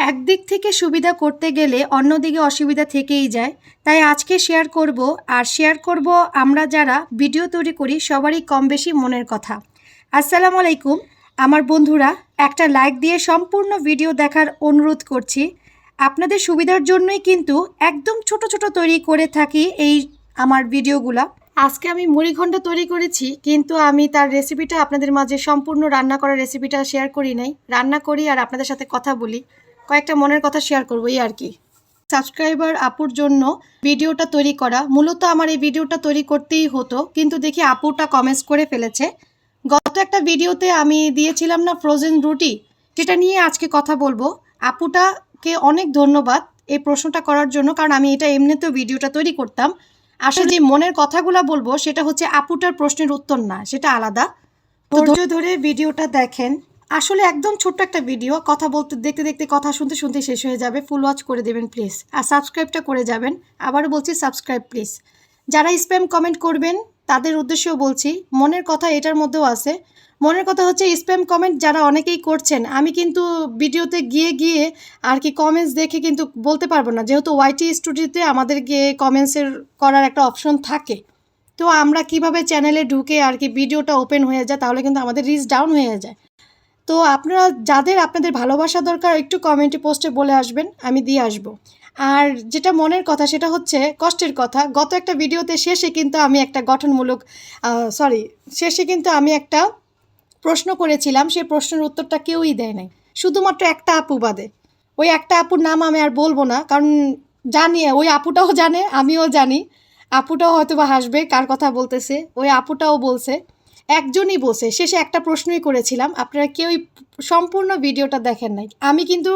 একদিক থেকে সুবিধা করতে গেলে অন্যদিকে অসুবিধা থেকেই যায়। তাই আজকে শেয়ার করব আমরা যারা ভিডিও তৈরি করি সবারই কম বেশি মনের কথা। আসসালামু আলাইকুম আমার বন্ধুরা, একটা লাইক দিয়ে সম্পূর্ণ ভিডিও দেখার অনুরোধ করছি। আপনাদের সুবিধার জন্যই কিন্তু একদম ছোট ছোট তৈরি করে থাকি এই আমার ভিডিওগুলা। আজকে আমি মুড়িঘণ্ট তৈরি করেছি, কিন্তু আমি তার রেসিপিটা আপনাদের মাঝে সম্পূর্ণ রান্না করার রেসিপিটা শেয়ার করি নাই। রান্না করি আর আপনাদের সাথে কথা বলি, কয়েকটা মনের কথা শেয়ার করবো এই আর কি। সাবস্ক্রাইবার আপুর জন্য ভিডিওটা তৈরি করা, মূলত আমার এই ভিডিওটা তৈরি করতেই হতো, কিন্তু দেখি আপুটা কমেন্টস করে ফেলেছে। গত একটা ভিডিওতে আমি দিয়েছিলাম না ফ্রোজেন রুটি, সেটা নিয়ে আজকে কথা বলবো। আপুটাকে অনেক ধন্যবাদ এই প্রশ্নটা করার জন্য, কারণ আমি এটা এমনিতেও ভিডিওটা তৈরি করতাম। আসলে যে মনের কথাগুলো বলবো সেটা হচ্ছে আপুটার প্রশ্নের উত্তর না, সেটা আলাদা। ধৈর্য ধরে ভিডিওটা দেখেন। আসলে একদম ছোট্ট একটা ভিডিও, কথা বলতে দেখতে দেখতে কথা শুনতে শুনতে শেষ হয়ে যাবে। ফুল ওয়াচ করে দেবেন প্লিজ, আর সাবস্ক্রাইবটা করে যাবেন। আবারও বলছি সাবস্ক্রাইব প্লিজ। যারা স্প্যাম কমেন্ট করবেন তাদের উদ্দেশ্যেও বলছি, মনের কথা এটার মধ্যেও আছে। মনের কথা হচ্ছে স্প্যাম কমেন্ট যারা অনেকেই করছেন, আমি কিন্তু ভিডিওতে গিয়ে আর কি কমেন্টস দেখে কিন্তু বলতে পারবো না, যেহেতু ওয়াইটি স্টুডিওতে আমাদের গিয়ে কমেন্টসের করার একটা অপশন থাকে। তো আমরা কিভাবে চ্যানেলে ঢুকে আর কি ভিডিওটা ওপেন হয়ে যায়, তাহলে কিন্তু আমাদের রিচ ডাউন হয়ে যায়। তো আপনারা যাদের আপনাদের ভালোবাসা দরকার একটু কমেন্টে পোস্টে বলে আসবেন, আমি দিয়ে আসব। আর যেটা মনের কথা সেটা হচ্ছে কষ্টের কথা। গত একটা ভিডিওতে শেষে কিন্তু আমি একটা একটা প্রশ্ন করেছিলাম, সেই প্রশ্নের উত্তরটা কেউই দেয় নাই, শুধুমাত্র একটা আপু বাদে। ওই একটা আপুর নাম আমি আর বলবো না, কারণ জানি ওই আপুটাও জানে, আমিও জানি। আপুটাও হয়তো বা হাসবে কার কথা বলতেছে। ওই আপুটাও বলছে, একজনই বলছে, শেষে একটা প্রশ্নই করেছিলাম। আপনারা কেউই সম্পূর্ণ ভিডিওটা দেখেন নাই। আমি কিন্তু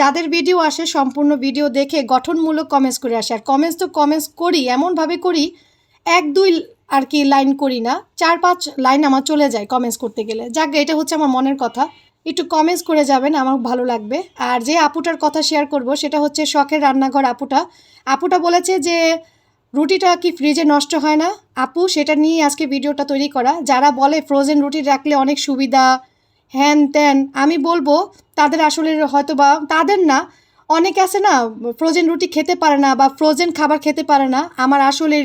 যাদের ভিডিও আসে সম্পূর্ণ ভিডিও দেখে গঠনমূলক কমেন্টস করে আসে। আর কমেন্টস করি এমনভাবে করি, 1-2 আর কি লাইন করি না, 4-5 লাইন আমার চলে যায় কমেন্টস করতে গেলে। যাক, এটা হচ্ছে আমার মনের কথা। একটু কমেন্টস করে যাবেন, আমার ভালো লাগবে। আর যে আপুটার কথা শেয়ার করব সেটা হচ্ছে শখের রান্নাঘর আপুটা বলেছে যে রুটিটা কি ফ্রিজে নষ্ট হয় না। আপু, সেটা নিয়ে আজকে ভিডিওটা তৈরি করা। যারা বলে ফ্রোজেন রুটি রাখলে অনেক সুবিধা হ্যান ত্যান, আমি বলবো তাদের আসলে হয়তো বা তাদের না, অনেকে আছে না ফ্রোজেন রুটি খেতে পারে না বা ফ্রোজেন খাবার খেতে পারে না। আমার আসলে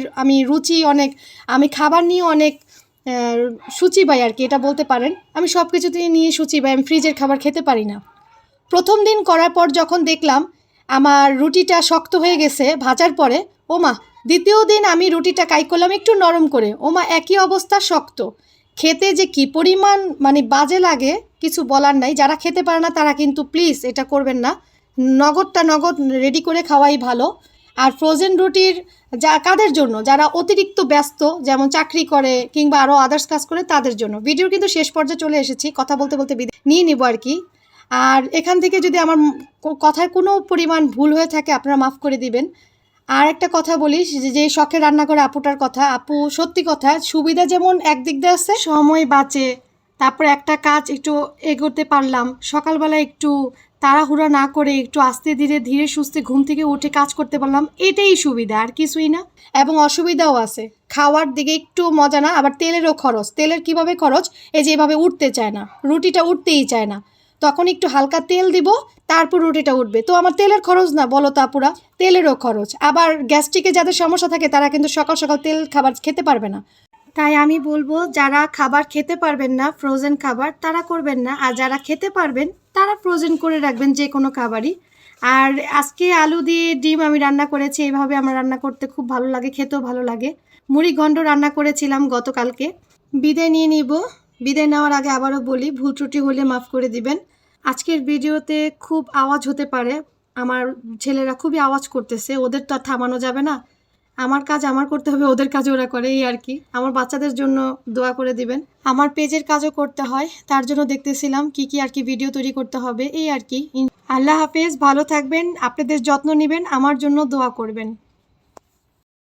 আমি খাবার নিয়ে অনেক সূচিবাই আর কি, এটা বলতে পারেন। আমি সব কিছুতে নিয়ে সূচিবাই, আমি ফ্রিজের খাবার খেতে পারি না। প্রথম দিন করার পর যখন দেখলাম আমার রুটিটা শক্ত হয়ে গেছে ভাজার পরে, ওমা, দ্বিতীয় দিন আমি রুটিটা কাই করলাম একটু নরম করে, ওমা একই অবস্থা, শক্ত। খেতে যে কি পরিমাণ বাজে লাগে কিছু বলার নাই। যারা খেতে পারে না তারা কিন্তু প্লিজ এটা করবেন না। নগদ রেডি করে খাওয়াই ভালো। আর ফ্রোজেন রুটির কাদের জন্য, যারা অতিরিক্ত ব্যস্ত, যেমন চাকরি করে কিংবা আরও আদার্স কাজ করে, তাদের জন্য। ভিডিওর কিন্তু শেষ পর্যায়ে চলে এসেছি, কথা বলতে বলতে নিয়ে নিব আর কি। আর এখান থেকে যদি আমার কথায় কোনো পরিমাণ ভুল হয়ে থাকে আপনারা মাফ করে দিবেন। আর একটা কথা বলি, যে শখে রান্না করে আপুটার কথা, আপু সত্যি কথা, সুবিধা যেমন একদিক দিয়ে আছে, সময় বাঁচে। তারপরে একটা কাজ একটু এগোতে পারলাম, সকালবেলা একটু তাড়াহুড়া না করে একটু আস্তে ধীরে সুস্থে ঘুম থেকে উঠে কাজ করতে পারলাম, এটাই সুবিধা, আর কিছুই না। এবং অসুবিধাও আছে, খাওয়ার দিকে একটু মজা না, আবার তেলেরও খরচ। তেলের কিভাবে খরচ, এই যে এভাবে উঠতে চায় না, রুটিটা উঠতেই চায় না, তখন একটু হালকা তেল দিব, তারপর রুটিটা উঠবে। তো আমার তেলের খরচ না, বলো তো আপুরা, তেলেরও খরচ। আবার গ্যাস্ট্রিকে যাদের সমস্যা থাকে তারা কিন্তু সকাল সকাল তেল খাবার খেতে পারবে না। তাই আমি বলবো যারা খাবার খেতে পারবেন না, ফ্রোজেন খাবার, তারা করবেন না। আর যারা খেতে পারবেন তারা ফ্রোজেন করে রাখবেন যে কোনো খাবারই। আর আজকে আলু দিয়ে ডিম আমি রান্না করেছি, এইভাবে আমার রান্না করতে খুব ভালো লাগে, খেতেও ভালো লাগে। মুড়িঘণ্ট রান্না করেছিলাম গতকালকে। বিদায় নিয়ে নিব। বিদায় নেওয়ার আগে আবারও বলি, ভুল ত্রুটি হলে মাফ করে দিবেন। আজকের ভিডিওতে খুব আওয়াজ হতে পারে, আমার ছেলেরা খুবই আওয়াজ করতেছে, ওদের তো আর থামানো যাবে না। আমার কাজ আমার করতে হবে, ওদের কাজ ওরা করে, এই আর কি। আমার বাচ্চাদের জন্য দোয়া করে দিবেন। আমার পেজের কাজও করতে হয়, তার জন্য দেখতেছিলাম কি আর কি ভিডিও তৈরি করতে হবে, এই আর কি। আল্লাহ হাফেজ, ভালো থাকবেন, আপনাদের যত্ন নেবেন, আমার জন্য দোয়া করবেন।